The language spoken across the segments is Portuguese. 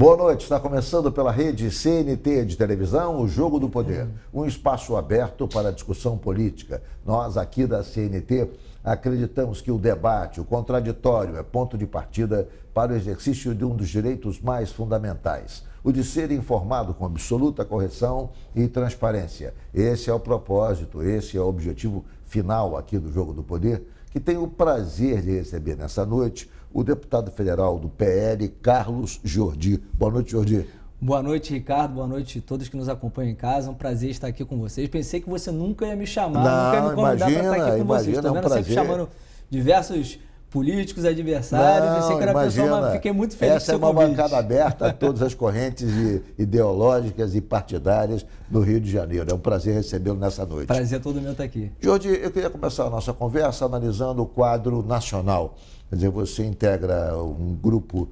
Boa noite, está começando pela rede CNT de televisão, o Jogo do Poder, um espaço aberto para a discussão política. Nós aqui da CNT acreditamos que o debate, o contraditório é ponto de partida para o exercício de um dos direitos mais fundamentais, o de ser informado com absoluta correção e transparência. Esse é o propósito, esse é o objetivo final aqui do Jogo do Poder, que tenho o prazer de receber nessa noite o deputado federal do PL, Carlos Jordi. Boa noite, Jordi. Boa noite, Ricardo. Boa noite a todos que nos acompanham em casa. É um prazer estar aqui com vocês. Pensei que você nunca ia me chamar, nunca ia me convidar para estar aqui com vocês. Estou vendo sempre chamando diversos políticos, adversários. Pensei que era pessoa, mas fiquei muito feliz com o seu convite. Essa é uma bancada aberta a todas as correntes ideológicas e partidárias do Rio de Janeiro. É um prazer recebê-lo nessa noite. Prazer todo meu estar aqui. Jordi, eu queria começar a nossa conversa analisando o quadro nacional. Quer dizer, você integra um grupo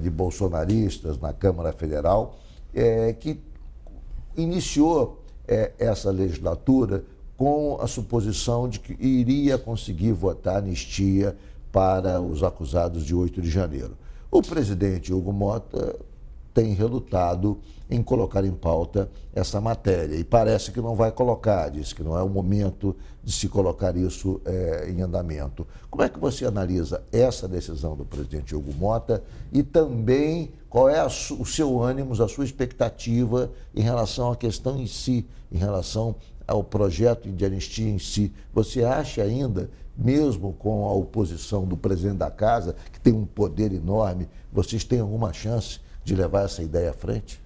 de bolsonaristas na Câmara Federal que iniciou essa legislatura com a suposição de que iria conseguir votar anistia para os acusados de 8 de janeiro. O presidente Hugo Mota tem relutado em colocar em pauta essa matéria e parece que não vai colocar, diz que não é o momento de se colocar isso em andamento. Como é que você analisa essa decisão do presidente Hugo Mota e também qual é o seu ânimo, a sua expectativa em relação à questão em si, em relação ao projeto de anistia em si? Você acha ainda, mesmo com a oposição do presidente da casa, que tem um poder enorme, vocês têm alguma chance de levar essa ideia à frente?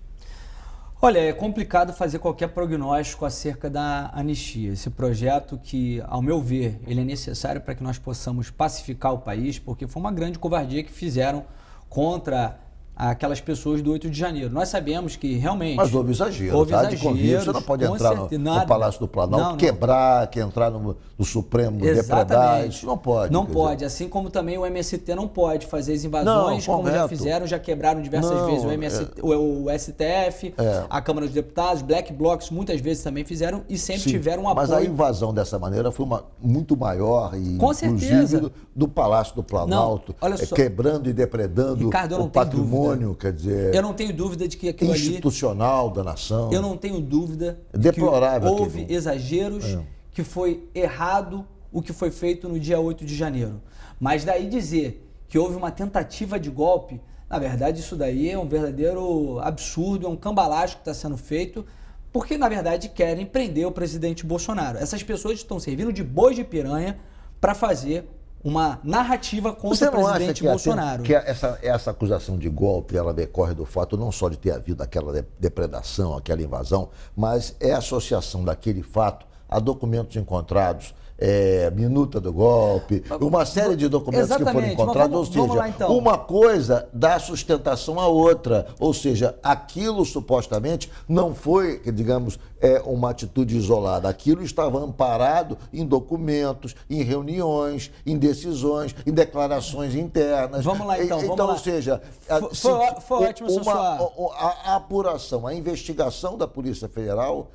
Olha, é complicado fazer qualquer prognóstico acerca da anistia. Esse projeto que, ao meu ver, ele é necessário para que nós possamos pacificar o país, porque foi uma grande covardia que fizeram contra aquelas pessoas do 8 de janeiro. Nós sabemos que realmente... Mas houve exagero, tá? De convívio, você não pode entrar no Palácio do Planalto, entrar no Supremo, depredar, isso não pode. Não pode, assim como também o MST não pode fazer as invasões, como já fizeram, já quebraram diversas vezes o STF, a Câmara dos Deputados, Black Blocs muitas vezes também fizeram e sempre tiveram um apoio. Mas a invasão dessa maneira foi muito maior e com inclusive certeza. do Palácio do Planalto, quebrando e depredando Ricardo, o patrimônio. Quer dizer, eu não tenho dúvida de que aquilo institucional da nação. Eu não tenho dúvida deplorável de que houve exageros, que foi errado o que foi feito no dia 8 de janeiro. Mas daí dizer que houve uma tentativa de golpe, na verdade isso daí é um verdadeiro absurdo, é um cambalacho que está sendo feito, porque na verdade querem prender o presidente Bolsonaro. Essas pessoas estão servindo de boi de piranha para fazer uma narrativa contra o presidente Bolsonaro. Que essa acusação de golpe, ela decorre do fato não só de ter havido aquela depredação, aquela invasão, mas é a associação daquele fato a documentos encontrados, minuta do golpe, uma série de documentos que foram encontrados, ou seja, uma coisa dá sustentação à outra, ou seja, aquilo supostamente não foi, digamos, uma atitude isolada, aquilo estava amparado em documentos, em reuniões, em decisões, em declarações internas. Vamos lá então, ou seja, foi ótimo a apuração, a investigação da Polícia Federal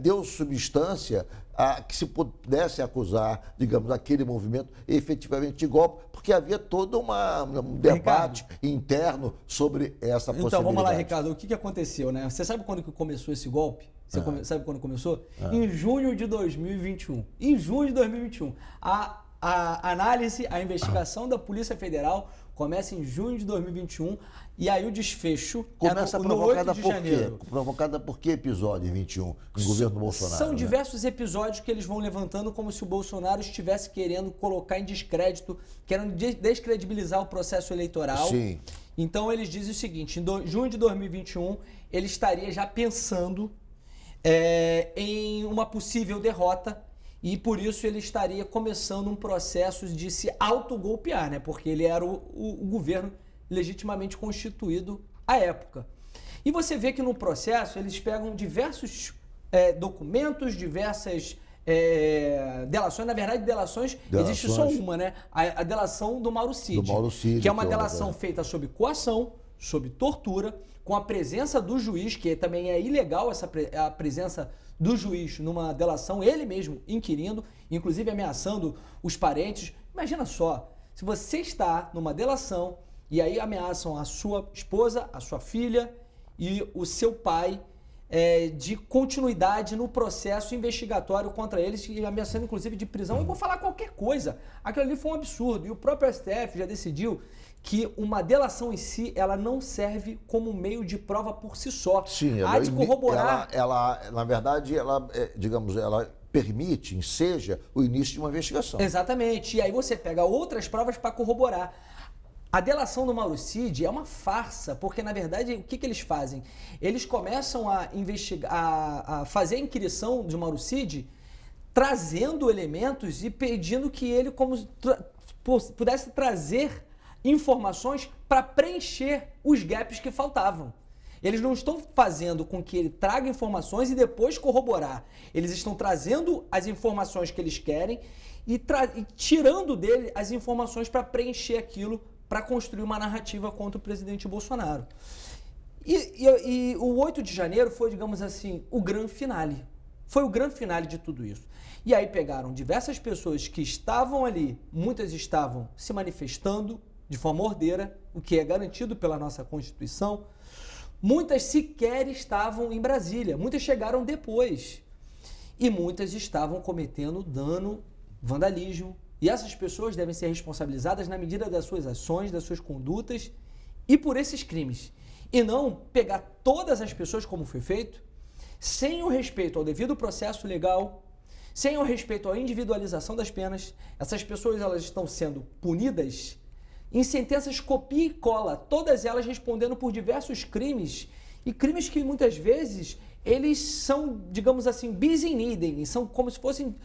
deu substância a que se pudesse acusar, digamos, aquele movimento efetivamente de golpe, porque havia todo um debate interno sobre essa possibilidade. Então, vamos lá, Ricardo, o que aconteceu, né? Você sabe quando que começou esse golpe? Você sabe quando começou? Em junho de 2021. Em junho de 2021. A análise, a investigação da Polícia Federal começa em junho de 2021 e aí o desfecho começa provocada por quê? Provocada por que episódio em 21 no governo Bolsonaro? São diversos episódios que eles vão levantando como se o Bolsonaro estivesse querendo colocar em descrédito, querendo descredibilizar o processo eleitoral. Sim. Então eles dizem o seguinte, em junho de 2021 ele estaria já pensando em uma possível derrota e por isso ele estaria começando um processo de se autogolpear, né? Porque ele era o governo legitimamente constituído à época. E você vê que no processo eles pegam diversos documentos, diversas delações. Na verdade, delações existe só uma, né? A delação do Mauro Cid. Que é uma delação feita sob coação, sob tortura, com a presença do juiz, que também é ilegal a presença do juiz numa delação, ele mesmo inquirindo, inclusive ameaçando os parentes. Imagina só, se você está numa delação E aí ameaçam a sua esposa, a sua filha e o seu pai de continuidade no processo investigatório contra eles, e ameaçando inclusive de prisão. Eu vou falar qualquer coisa. Aquilo ali foi um absurdo. E o próprio STF já decidiu que uma delação em si, ela não serve como meio de prova por si só. Sim, há de corroborar. Na verdade, digamos, ela permite, enseja o início de uma investigação. Exatamente. E aí você pega outras provas para corroborar. A delação do Mauro Cid é uma farsa, porque na verdade o que eles fazem? Eles começam a investigar, a fazer a inquirição de Mauro Cid, trazendo elementos e pedindo que ele pudesse trazer informações para preencher os gaps que faltavam. Eles não estão fazendo com que ele traga informações e depois corroborar. Eles estão trazendo as informações que eles querem e tirando dele as informações para preencher aquilo, para construir uma narrativa contra o presidente Bolsonaro. E o 8 de janeiro foi, digamos assim, o grande finale. Foi o grande finale de tudo isso. E aí pegaram diversas pessoas que estavam ali, muitas estavam se manifestando de forma ordeira, o que é garantido pela nossa Constituição. Muitas sequer estavam em Brasília, muitas chegaram depois. E muitas estavam cometendo dano, vandalismo. E essas pessoas devem ser responsabilizadas na medida das suas ações, das suas condutas e por esses crimes. E não pegar todas as pessoas como foi feito, sem o respeito ao devido processo legal, sem o respeito à individualização das penas. Essas pessoas elas estão sendo punidas em sentenças copia e cola, todas elas respondendo por diversos crimes, e crimes que muitas vezes eles são, digamos assim, bis in idem, são como se fossem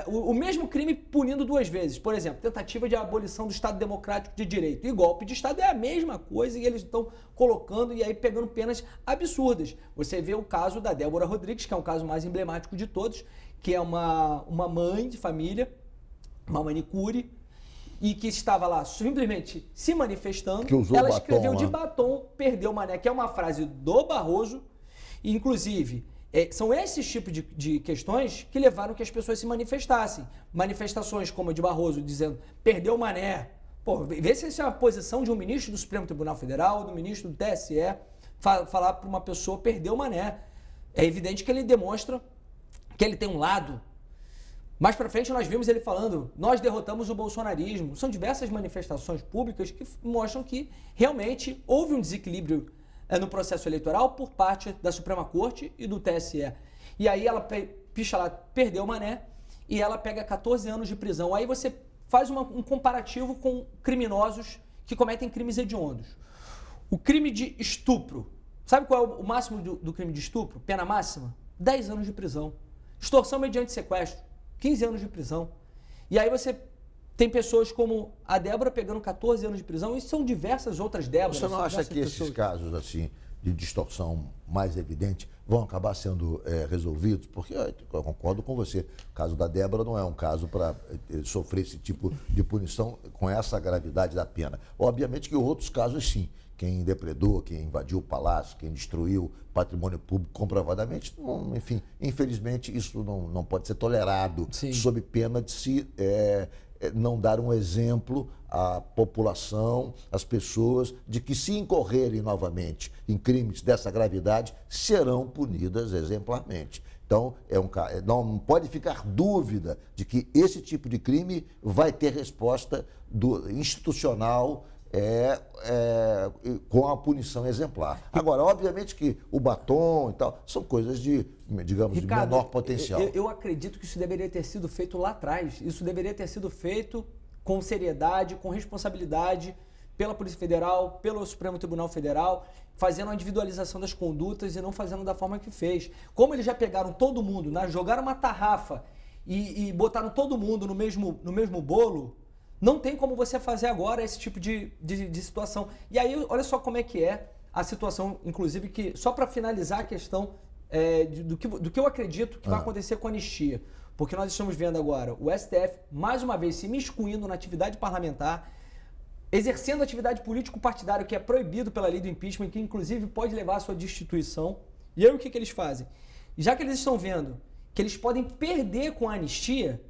o mesmo crime punindo duas vezes. Por exemplo, tentativa de abolição do Estado Democrático de Direito e golpe de Estado é a mesma coisa, e eles estão colocando e aí pegando penas absurdas. Você vê o caso da Débora Rodrigues, que é o caso mais emblemático de todos, que é uma mãe de família, uma manicure, e que estava lá simplesmente se manifestando. Ela escreveu de batom, perdeu mané, que é uma frase do Barroso. E, inclusive, são esses tipos de questões que levaram que as pessoas se manifestassem. Manifestações como a de Barroso, dizendo, perdeu mané. Pô, vê se essa é uma posição de um ministro do Supremo Tribunal Federal, do ministro do TSE, falar para uma pessoa, perdeu mané. É evidente que ele demonstra que ele tem um lado. Mais para frente nós vimos ele falando, nós derrotamos o bolsonarismo. São diversas manifestações públicas que mostram que realmente houve um desequilíbrio no processo eleitoral por parte da Suprema Corte e do TSE. E aí ela picha lá, perdeu o mané, e ela pega 14 anos de prisão. Aí você faz um comparativo com criminosos que cometem crimes hediondos. O crime de estupro, sabe qual é o máximo do crime de estupro? Pena máxima? 10 anos de prisão. Extorsão mediante sequestro, 15 anos de prisão. E aí você tem pessoas como a Débora pegando 14 anos de prisão, e são diversas outras Déboras. Você não acha que esses casos assim de distorção mais evidente vão acabar sendo resolvidos? Porque eu concordo com você, o caso da Débora não é um caso para sofrer esse tipo de punição com essa gravidade da pena. Obviamente que outros casos sim. Quem depredou, quem invadiu o palácio, quem destruiu patrimônio público comprovadamente, enfim, infelizmente isso não pode ser tolerado, sim, sob pena de se não dar um exemplo à população, às pessoas, de que se incorrerem novamente em crimes dessa gravidade, serão punidas exemplarmente. Então, não pode ficar dúvida de que esse tipo de crime vai ter resposta institucional, com a punição exemplar. Agora, obviamente que o batom e tal são coisas de, digamos, Ricardo, de menor potencial. Eu acredito que isso deveria ter sido feito lá atrás. Isso deveria ter sido feito com seriedade, com responsabilidade, pela Polícia Federal, pelo Supremo Tribunal Federal, fazendo a individualização das condutas e não fazendo da forma que fez. Como eles já pegaram todo mundo, jogaram uma tarrafa e botaram todo mundo no mesmo bolo, não tem como você fazer agora esse tipo de situação. E aí, olha só como é que é a situação, inclusive, que só para finalizar a questão do que eu acredito que vai acontecer com a anistia. Porque nós estamos vendo agora o STF, mais uma vez, se miscuindo na atividade parlamentar, exercendo atividade político-partidária, que é proibido pela lei do impeachment, que inclusive pode levar à sua destituição. E aí o que eles fazem? Já que eles estão vendo que eles podem perder com a anistia,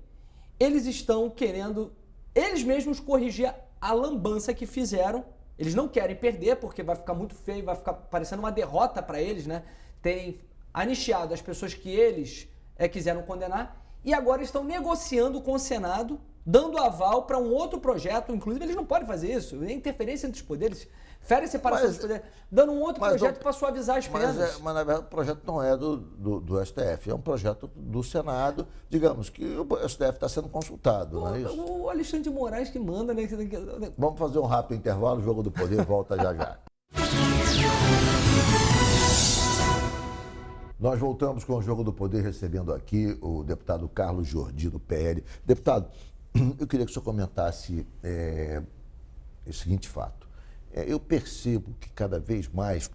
eles estão querendo eles mesmos corrigir a lambança que fizeram, Eles não querem perder porque vai ficar muito feio, vai ficar parecendo uma derrota para eles, né? Terem anistiado as pessoas que eles quiseram condenar e agora estão negociando com o Senado, dando aval para um outro projeto. Inclusive, eles não podem fazer isso. É interferência entre os poderes. Fere a separação dos poderes. Dando um outro projeto para suavizar as penas. Mas, na verdade, o projeto não é do STF. É um projeto do Senado. Digamos que o STF está sendo consultado, não é isso? O Alexandre de Moraes que manda, né? Vamos fazer um rápido intervalo. O Jogo do Poder volta já já. Nós voltamos com o Jogo do Poder, recebendo aqui o deputado Carlos Jordi, do PL. Deputado, eu queria que o senhor comentasse o seguinte fato. Eu percebo que cada vez mais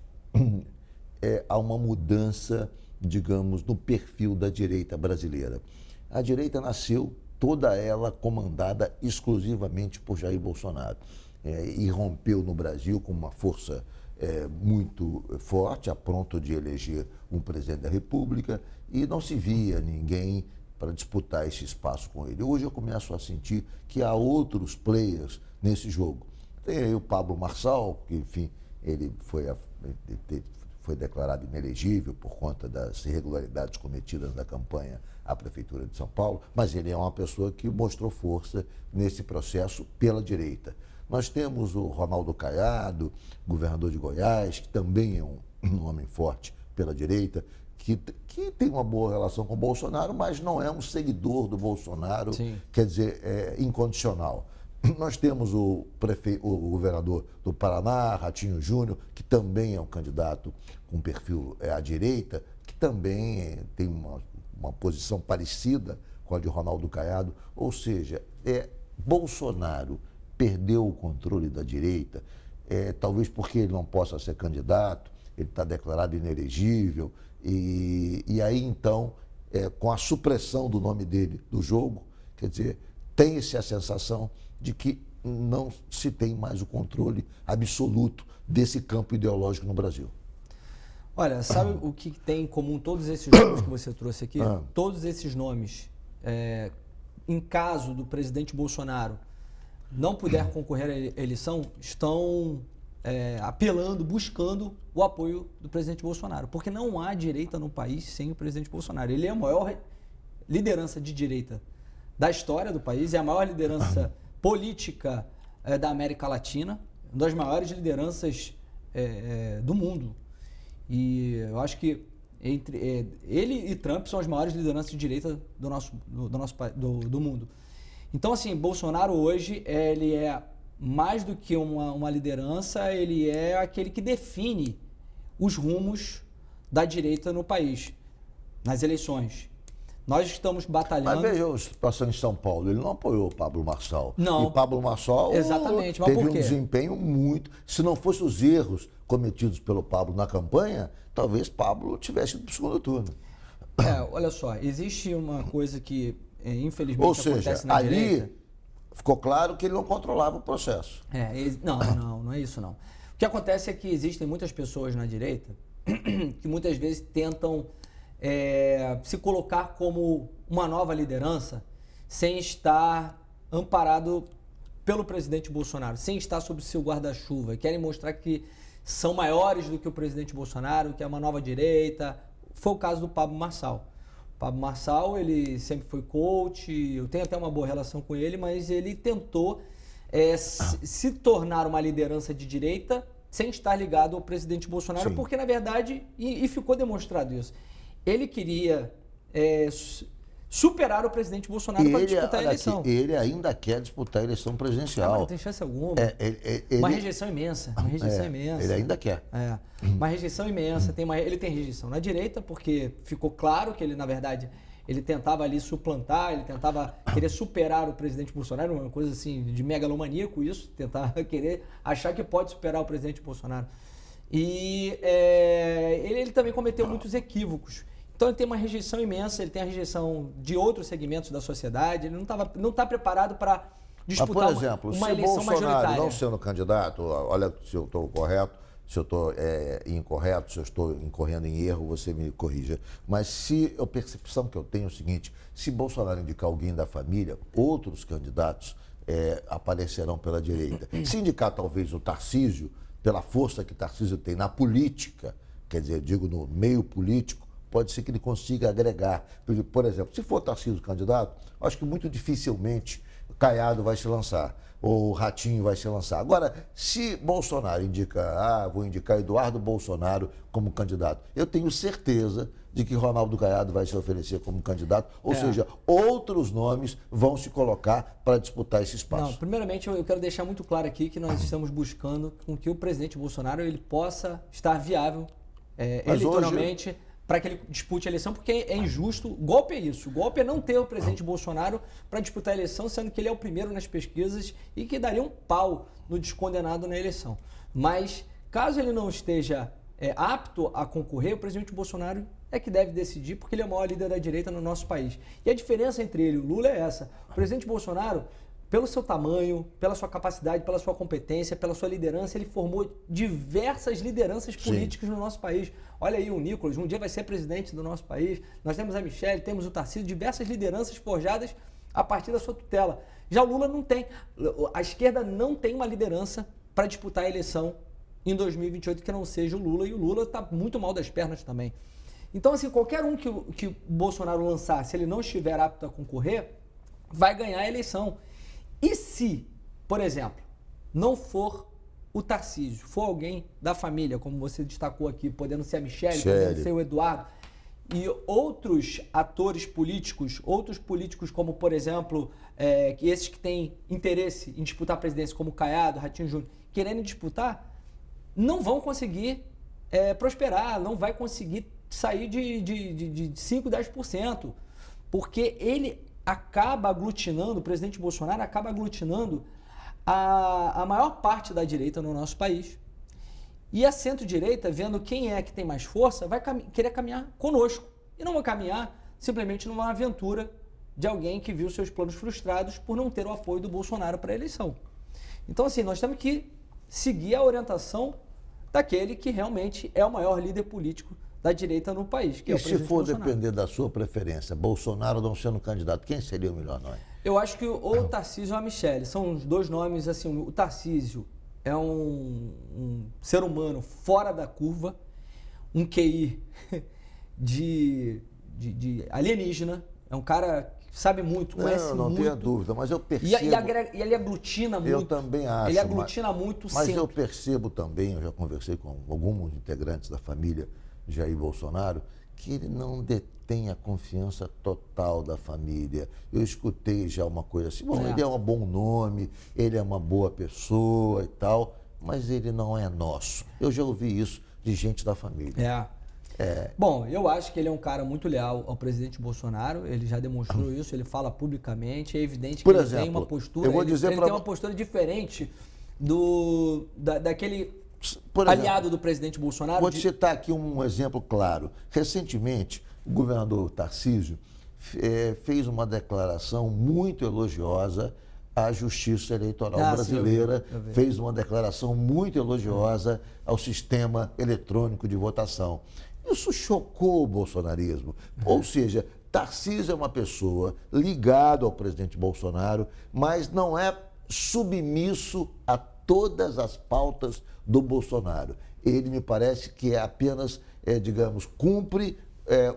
há uma mudança, digamos, no perfil da direita brasileira. A direita nasceu toda ela comandada exclusivamente por Jair Bolsonaro. E rompeu no Brasil com uma força muito forte, a ponto de eleger um presidente da República, e não se via ninguém para disputar esse espaço com ele. Hoje eu começo a sentir que há outros players nesse jogo. Tem aí o Pablo Marçal, que, enfim, ele foi declarado inelegível por conta das irregularidades cometidas na campanha à Prefeitura de São Paulo, mas ele é uma pessoa que mostrou força nesse processo pela direita. Nós temos o Ronaldo Caiado, governador de Goiás, que também é um homem forte pela direita, que tem uma boa relação com o Bolsonaro, mas não é um seguidor do Bolsonaro, Sim. Quer dizer, incondicional. Nós temos o governador do Paraná, Ratinho Júnior, que também é um candidato com perfil à direita, que também tem uma posição parecida com a de Ronaldo Caiado. Ou seja, Bolsonaro perdeu o controle da direita, talvez porque ele não possa ser candidato, ele está declarado inelegível, e aí então, com a supressão do nome dele do jogo, quer dizer, tem-se a sensação de que não se tem mais o controle absoluto desse campo ideológico no Brasil. Olha, sabe o que tem em comum todos esses nomes que você trouxe aqui? Todos esses nomes, em caso do presidente Bolsonaro não puder concorrer à eleição, estão apelando, buscando o apoio do presidente Bolsonaro. Porque não há direita no país sem o presidente Bolsonaro. Ele é a maior liderança de direita da história do país, é a maior liderança política da América Latina, uma das maiores lideranças do mundo. E eu acho que entre ele e Trump são as maiores lideranças de direita do mundo. Então, assim, Bolsonaro hoje, ele é mais do que uma liderança, ele é aquele que define os rumos da direita no país, nas eleições. Nós estamos batalhando... Mas veja a situação em São Paulo, ele não apoiou o Pablo Marçal. Não. E Pablo Marçal Exatamente, mas teve por quê? um desempenho muito... Se não fosse os erros cometidos pelo Pablo na campanha, talvez Pablo tivesse ido para o segundo turno. Olha só, existe uma coisa que, infelizmente, Ou seja, acontece na ali direita. ficou claro que ele não controlava o processo. Não é isso não. O que acontece é que existem muitas pessoas na direita que muitas vezes tentam se colocar como uma nova liderança sem estar amparado pelo presidente Bolsonaro, sem estar sob seu guarda-chuva. Querem mostrar que são maiores do que o presidente Bolsonaro, que é uma nova direita. Foi o caso do Pablo Marçal. O Pablo Marçal, ele sempre foi coach, eu tenho até uma boa relação com ele, mas ele tentou se tornar uma liderança de direita sem estar ligado ao presidente Bolsonaro, Sim. porque, na verdade, e ficou demonstrado isso, ele queria superar o presidente Bolsonaro para disputar a eleição. Ele ainda quer disputar a eleição presidencial. Mas não tem chance alguma. Uma rejeição imensa. Imensa. Ele ainda quer. Uma rejeição imensa. Ele tem rejeição na direita, porque ficou claro que ele, na verdade, ele tentava ali suplantar, querer superar o presidente Bolsonaro, uma coisa assim de megalomaníaco isso, tentar querer achar que pode superar o presidente Bolsonaro. E ele também cometeu muitos equívocos. Então ele tem uma rejeição imensa, ele tem a rejeição de outros segmentos da sociedade, ele não está preparado para disputar Mas, por exemplo, uma se eleição Bolsonaro majoritária. não sendo candidato, olha se eu estou correto, se eu estou incorreto, se eu estou incorrendo em erro, você me corrija. Mas se a percepção que eu tenho é o seguinte, se Bolsonaro indicar alguém da família, outros candidatos aparecerão pela direita. Se indicar talvez o Tarcísio, pela força que Tarcísio tem na política, quer dizer, digo no meio político, pode ser que ele consiga agregar. Por exemplo, se for Tarcísio candidato, acho que muito dificilmente Caiado vai se lançar, ou Ratinho vai se lançar. Agora, se Bolsonaro indica, vou indicar Eduardo Bolsonaro como candidato, eu tenho certeza de que Ronaldo Caiado vai se oferecer como candidato, ou seja, outros nomes vão se colocar para disputar esse espaço. Não, primeiramente eu quero deixar muito claro aqui que nós estamos buscando com que o presidente Bolsonaro ele possa estar viável eleitoralmente para que ele dispute a eleição, porque é injusto. O golpe é isso. O golpe é não ter o presidente Bolsonaro para disputar a eleição, sendo que ele é o primeiro nas pesquisas e que daria um pau no descondenado na eleição. Mas, caso ele não esteja apto a concorrer, o presidente Bolsonaro é que deve decidir, porque ele é o maior líder da direita no nosso país. E a diferença entre ele e o Lula é essa. O presidente Bolsonaro, pelo seu tamanho, pela sua capacidade, pela sua competência, pela sua liderança, ele formou diversas lideranças políticas no nosso país. Olha aí o Nicolas, um dia vai ser presidente do nosso país. Nós temos a Michelle, temos o Tarcísio, diversas lideranças forjadas a partir da sua tutela. Já o Lula não tem. A esquerda não tem uma liderança para disputar a eleição em 2028 que não seja o Lula. E o Lula está muito mal das pernas também. Então, assim, qualquer um que o Bolsonaro lançar, se ele não estiver apto a concorrer, vai ganhar a eleição. E se, por exemplo, não for o Tarcísio, for alguém da família, como você destacou aqui, podendo ser a Michelle, podendo ser o Eduardo, e outros atores políticos, outros políticos como, por exemplo, esses que têm interesse em disputar a presidência, como Caiado, Ratinho Júnior, querendo disputar, não vão conseguir prosperar, não vai conseguir sair de 5%, 10%, porque ele acaba aglutinando, o presidente Bolsonaro acaba aglutinando a maior parte da direita no nosso país. E a centro-direita, vendo quem é que tem mais força, vai querer caminhar conosco. E não vai caminhar simplesmente numa aventura de alguém que viu seus planos frustrados por não ter o apoio do Bolsonaro para a eleição. Então, assim, nós temos que seguir a orientação daquele que realmente é o maior líder político da direita no país, que é o presidente Bolsonaro. E se for Bolsonaro. depender da sua preferência, Bolsonaro não sendo candidato, quem seria o melhor nome? Eu acho que ou o Tarcísio ou a Michelle. São os dois nomes, assim, o Tarcísio é um ser humano fora da curva, um QI de alienígena, é um cara que sabe muito, conhece muito. Não tenha dúvida, mas eu percebo... E ele aglutina muito. Eu também acho. Ele aglutina muito mas sempre. Eu percebo também, eu já conversei com alguns integrantes da família Jair Bolsonaro, que ele não detém a confiança total da família. Eu escutei já uma coisa assim, ele é um bom nome, ele é uma boa pessoa e tal, mas ele não é nosso. Eu já ouvi isso de gente da família. Bom, eu acho que ele é um cara muito leal ao presidente Bolsonaro, ele já demonstrou isso, ele fala publicamente, é evidente que ele tem uma postura, ele tem uma postura diferente daquele aliado do presidente Bolsonaro. Vou te citar aqui um exemplo claro. Recentemente, o governador Tarcísio fez uma declaração muito elogiosa à Justiça Eleitoral brasileira, fez uma declaração muito elogiosa ao sistema eletrônico de votação. Isso chocou o bolsonarismo. Ou seja, Tarcísio é uma pessoa ligada ao presidente Bolsonaro, mas não é submisso a todas as pautas do Bolsonaro. Ele me parece que é apenas, cumpre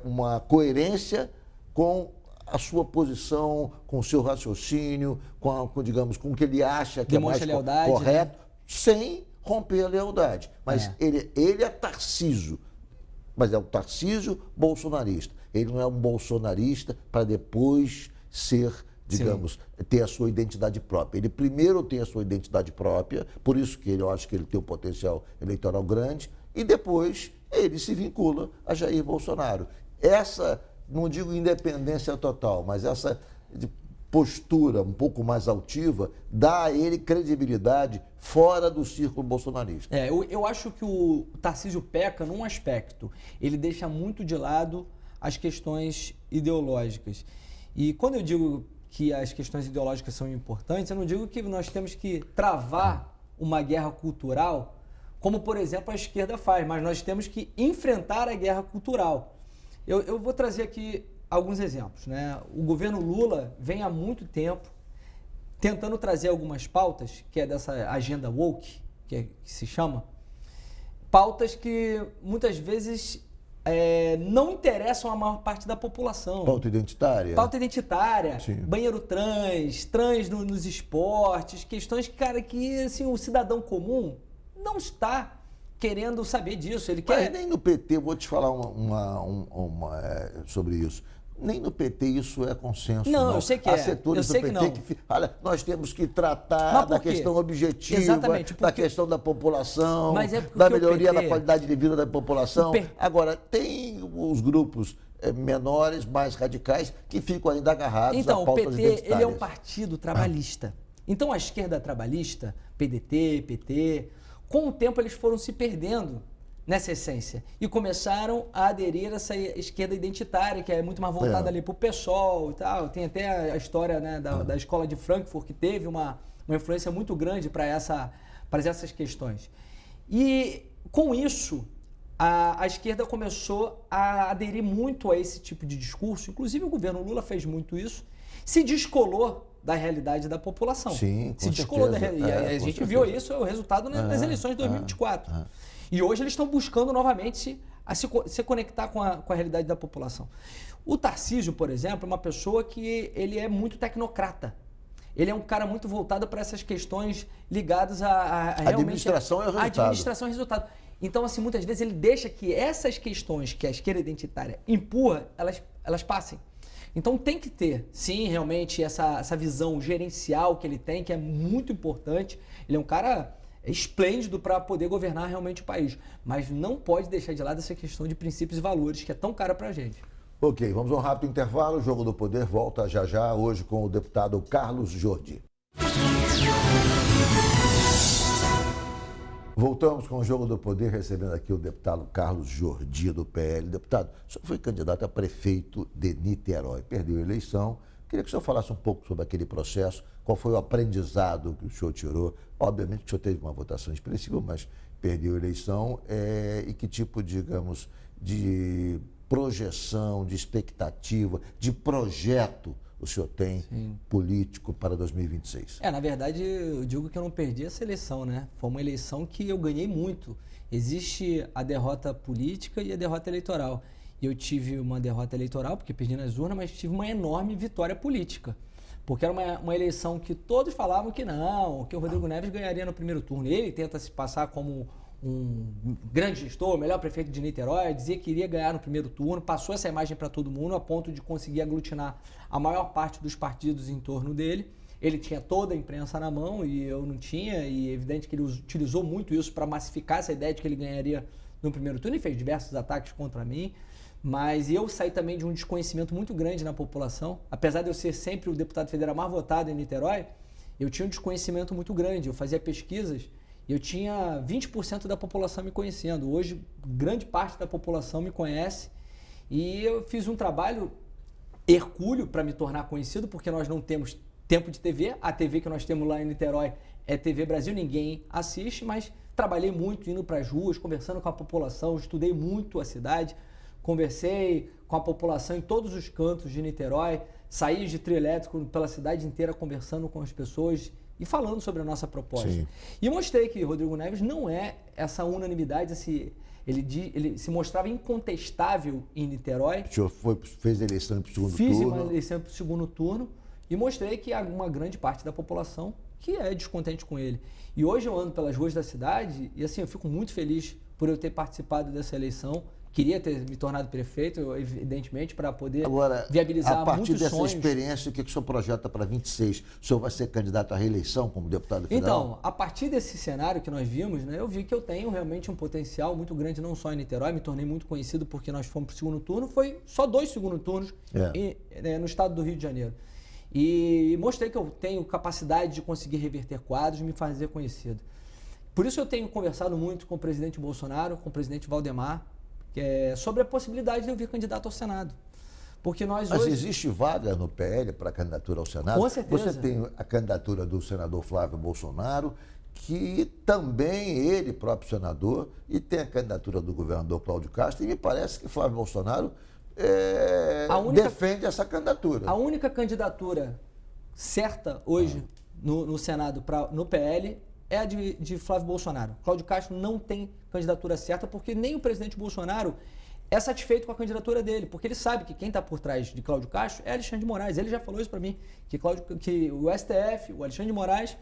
uma coerência com a sua posição, com o seu raciocínio, com o que ele acha que demonstra é mais lealdade, correto, sem romper a lealdade. Mas ele é Tarcísio, mas é o Tarcísio bolsonarista. Ele não é um bolsonarista para depois ser, ter a sua identidade própria. Ele primeiro tem a sua identidade própria, por isso que eu acho que ele tem um potencial eleitoral grande, e depois ele se vincula a Jair Bolsonaro. Essa, não digo independência total, mas essa postura um pouco mais altiva dá a ele credibilidade fora do círculo bolsonarista. Eu acho que o Tarcísio peca num aspecto. Ele deixa muito de lado as questões ideológicas. E quando eu digo que as questões ideológicas são importantes, eu não digo que nós temos que travar uma guerra cultural, como, por exemplo, a esquerda faz, mas nós temos que enfrentar a guerra cultural. Eu vou trazer aqui alguns exemplos, né? O governo Lula vem há muito tempo tentando trazer algumas pautas, que é dessa agenda woke, que se chama, pautas que muitas vezes não interessam a maior parte da população. Pauta identitária? Pauta identitária, Sim. banheiro trans nos esportes, questões, cara, que assim, o cidadão comum não está querendo saber disso. Ele Mas quer... nem no PT, vou te falar sobre isso. Nem no PT isso é consenso. Não, eu sei que Há é. setores Eu sei do que PT não. olha, nós temos que tratar Mas por da quê? questão objetiva, Exatamente, da porque- questão da população, Mas é porque da o melhoria PT da qualidade de vida da população. O P- Agora, tem os grupos menores, mais radicais, que ficam ainda agarrados Então, a o pautas PT, identitárias. ele é um partido trabalhista. Então, a esquerda trabalhista, PDT, PT, com o tempo eles foram se perdendo nessa essência e começaram a aderir a essa esquerda identitária, que é muito mais voltada ali para o PSOL e tal. Tem até a história, né, da escola de Frankfurt, que teve uma influência muito grande para essas questões. E, com isso, a esquerda começou a aderir muito a esse tipo de discurso. Inclusive, o governo Lula fez muito isso. Se descolou da realidade da população. Sim, com se descolou certeza. da realidade. E a Com gente certeza. viu isso, o resultado nas eleições de 2024. E hoje eles estão buscando novamente se conectar com a realidade da população. O Tarcísio, por exemplo, é uma pessoa que ele é muito tecnocrata. Ele é um cara muito voltado para essas questões ligadas a realmente... Administração é o resultado. Administração é o resultado. Então, assim, muitas vezes ele deixa que essas questões que a esquerda identitária empurra, elas passem. Então tem que ter, sim, realmente essa visão gerencial que ele tem, que é muito importante. Ele é um cara esplêndido para poder governar realmente o país. Mas não pode deixar de lado essa questão de princípios e valores, que é tão cara para a gente. Ok, vamos a um rápido intervalo. O Jogo do Poder volta já já, hoje com o deputado Carlos Jordi. Voltamos com o Jogo do Poder, recebendo aqui o deputado Carlos Jordi, do PL. Deputado, o senhor foi candidato a prefeito de Niterói, perdeu a eleição. Queria que o senhor falasse um pouco sobre aquele processo, qual foi o aprendizado que o senhor tirou. Obviamente que o senhor teve uma votação expressiva, mas perdeu a eleição. E que tipo, digamos, de projeção, de expectativa, de projeto o senhor tem político para 2026? Na verdade, eu digo que eu não perdi essa eleição, né? Foi uma eleição que eu ganhei muito. Existe a derrota política e a derrota eleitoral. E eu tive uma derrota eleitoral, porque perdi nas urnas, mas tive uma enorme vitória política. Porque era uma eleição que todos falavam que não, que o Rodrigo Neves ganharia no primeiro turno. Ele tenta se passar como um grande gestor, o melhor prefeito de Niterói, dizia que iria ganhar no primeiro turno, passou essa imagem para todo mundo a ponto de conseguir aglutinar a maior parte dos partidos em torno dele. Ele tinha toda a imprensa na mão e eu não tinha, e é evidente que ele utilizou muito isso para massificar essa ideia de que ele ganharia no primeiro turno e fez diversos ataques contra mim. Mas eu saí também de um desconhecimento muito grande na população. Apesar de eu ser sempre o deputado federal mais votado em Niterói, eu tinha um desconhecimento muito grande. Eu fazia pesquisas e eu tinha 20% da população me conhecendo. Hoje, grande parte da população me conhece e eu fiz um trabalho hercúleo para me tornar conhecido, porque nós não temos tempo de TV. A TV que nós temos lá em Niterói é TV Brasil, ninguém assiste, mas trabalhei muito indo para as ruas, conversando com a população, estudei muito a cidade, conversei com a população em todos os cantos de Niterói, saí de trio elétrico pela cidade inteira conversando com as pessoas e falando sobre a nossa proposta. Sim. E mostrei que Rodrigo Neves não é essa unanimidade, ele se mostrava incontestável em Niterói. O senhor fez a eleição para o segundo Fiz turno? uma eleição para o segundo turno e mostrei que há uma grande parte da população que é descontente com ele. E hoje eu ando pelas ruas da cidade e assim, eu fico muito feliz por eu ter participado dessa eleição. Queria ter me tornado prefeito, evidentemente, para poder viabilizar a partir muitos dessa sonhos. experiência, o que o senhor projeta para 26? O senhor vai ser candidato à reeleição como deputado federal? Então, a partir desse cenário que nós vimos, né, eu vi que eu tenho realmente um potencial muito grande, não só em Niterói, me tornei muito conhecido porque nós fomos para o segundo turno, foi só 2 segundos turnos no estado do Rio de Janeiro. E mostrei que eu tenho capacidade de conseguir reverter quadros e me fazer conhecido. Por isso eu tenho conversado muito com o presidente Bolsonaro, com o presidente Valdemar, sobre a possibilidade de eu vir candidato ao Senado. Porque nós Mas hoje... existe vaga no PL para candidatura ao Senado? Com certeza. Você tem a candidatura do senador Flávio Bolsonaro, que também ele próprio senador, e tem a candidatura do governador Cláudio Castro, e me parece que Flávio Bolsonaro defende essa candidatura. A única candidatura certa hoje no Senado no PL é a de Flávio Bolsonaro. Cláudio Castro não tem candidatura certa porque nem o presidente Bolsonaro é satisfeito com a candidatura dele, porque ele sabe que quem está por trás de Cláudio Castro é Alexandre de Moraes. Ele já falou isso para mim, que o STF, o Alexandre de Moraes,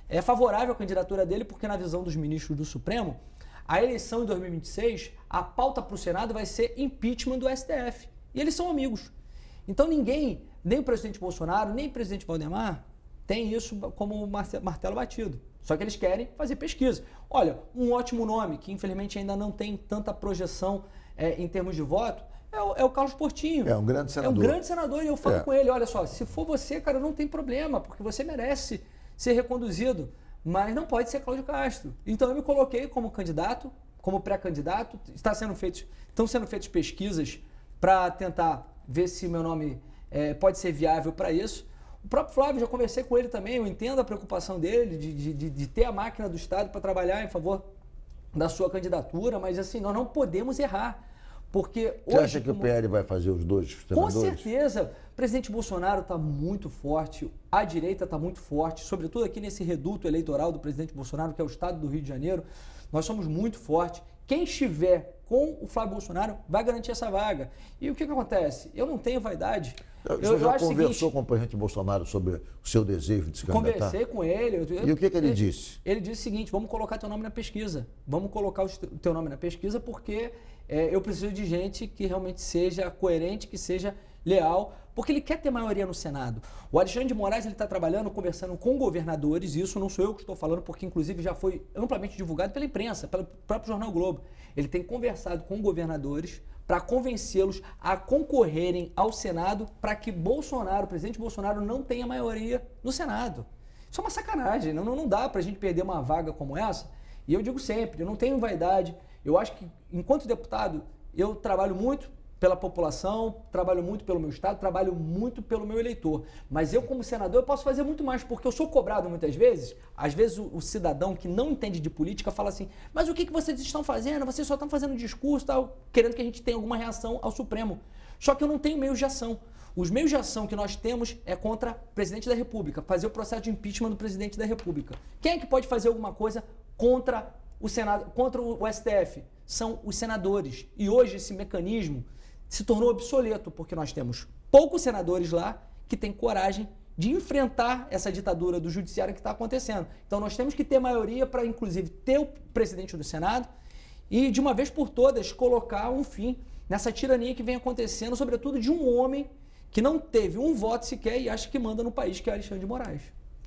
é favorável à candidatura dele porque, na visão dos ministros do Supremo, a eleição em 2026, a pauta para o Senado vai ser impeachment do STF. E eles são amigos. Então ninguém, nem o presidente Bolsonaro, nem o presidente Valdemar, tem isso como martelo batido. Só que eles querem fazer pesquisa. Olha, um ótimo nome, que infelizmente ainda não tem tanta projeção em termos de voto, é o Carlos Portinho. É um grande senador. É um grande senador e eu falo com ele, olha só, se for você, cara, não tem problema, porque você merece ser reconduzido, mas não pode ser Cláudio Castro. Então eu me coloquei como candidato, como pré-candidato, estão sendo feitas pesquisas para tentar ver se meu nome pode ser viável para isso. O próprio Flávio, já conversei com ele também, eu entendo a preocupação dele de ter a máquina do Estado para trabalhar em favor da sua candidatura, mas assim, nós não podemos errar. Porque Você acha que o PL vai fazer os dois senadores? Com certeza. O presidente Bolsonaro está muito forte, a direita está muito forte, sobretudo aqui nesse reduto eleitoral do presidente Bolsonaro, que é o estado do Rio de Janeiro. Nós somos muito fortes. Quem estiver com o Flávio Bolsonaro vai garantir essa vaga. E o que acontece? Eu não tenho vaidade. Você já conversou com o presidente Bolsonaro sobre o seu desejo de se candidatar? Conversei com ele. E o que ele disse? Ele disse o seguinte, vamos colocar teu nome na pesquisa. Vamos colocar o teu nome na pesquisa porque eu preciso de gente que realmente seja coerente, que seja leal, porque ele quer ter maioria no Senado. O Alexandre de Moraes está trabalhando, conversando com governadores, e isso não sou eu que estou falando, porque inclusive já foi amplamente divulgado pela imprensa, pelo próprio Jornal Globo. Ele tem conversado com governadores para convencê-los a concorrerem ao Senado para que o presidente Bolsonaro, não tenha maioria no Senado. Isso é uma sacanagem, não dá para a gente perder uma vaga como essa. E eu digo sempre, eu não tenho vaidade, eu acho que enquanto deputado eu trabalho muito pela população, trabalho muito pelo meu estado, trabalho muito pelo meu eleitor. Mas eu, como senador, eu posso fazer muito mais, porque eu sou cobrado muitas vezes. Às vezes o cidadão que não entende de política fala assim, mas o que vocês estão fazendo? Vocês só estão fazendo discurso, tal, querendo que a gente tenha alguma reação ao Supremo. Só que eu não tenho meios de ação. Os meios de ação que nós temos é contra o presidente da República, fazer o processo de impeachment do presidente da República. Quem é que pode fazer alguma coisa contra o Senado, contra o STF? São os senadores. E hoje esse mecanismo se tornou obsoleto, porque nós temos poucos senadores lá que têm coragem de enfrentar essa ditadura do judiciário que está acontecendo. Então nós temos que ter maioria para, inclusive, ter o presidente do Senado e, de uma vez por todas, colocar um fim nessa tirania que vem acontecendo, sobretudo de um homem que não teve um voto sequer e acha que manda no país, que é Alexandre de Moraes.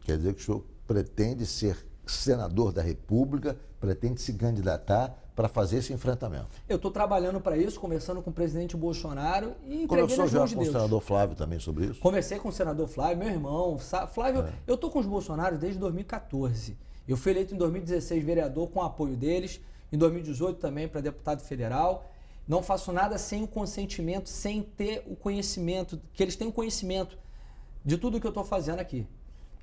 Quer dizer que o senhor pretende ser senador da República, pretende se candidatar para fazer esse enfrentamento? Eu estou trabalhando para isso, conversando com o presidente Bolsonaro e entreguei nas mãos de Deus. Conversou já com o senador Flávio também sobre isso? Conversei com o senador Flávio, meu irmão. Flávio, eu estou com os Bolsonaros desde 2014. Eu fui eleito em 2016 vereador com o apoio deles, em 2018 também para deputado federal. Não faço nada sem o consentimento, sem ter o conhecimento, que eles tenham conhecimento de tudo que eu estou fazendo aqui.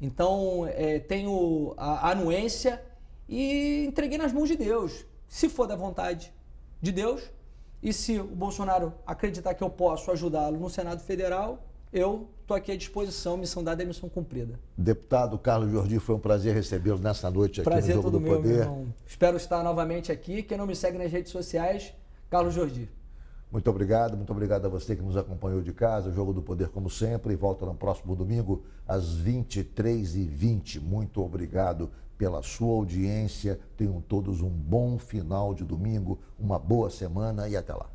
Então, tenho a anuência e entreguei nas mãos de Deus. Se for da vontade de Deus e se o Bolsonaro acreditar que eu posso ajudá-lo no Senado Federal, eu estou aqui à disposição, missão dada é missão cumprida. Deputado Carlos Jordi, foi um prazer recebê-lo nessa noite aqui no Jogo do Poder. Prazer todo meu irmão. Espero estar novamente aqui. Quem não me segue nas redes sociais, Carlos Jordi. Muito obrigado a você que nos acompanhou de casa. O Jogo do Poder, como sempre, volta no próximo domingo às 23h20. Muito obrigado pela sua audiência. Tenham todos um bom final de domingo, uma boa semana e até lá.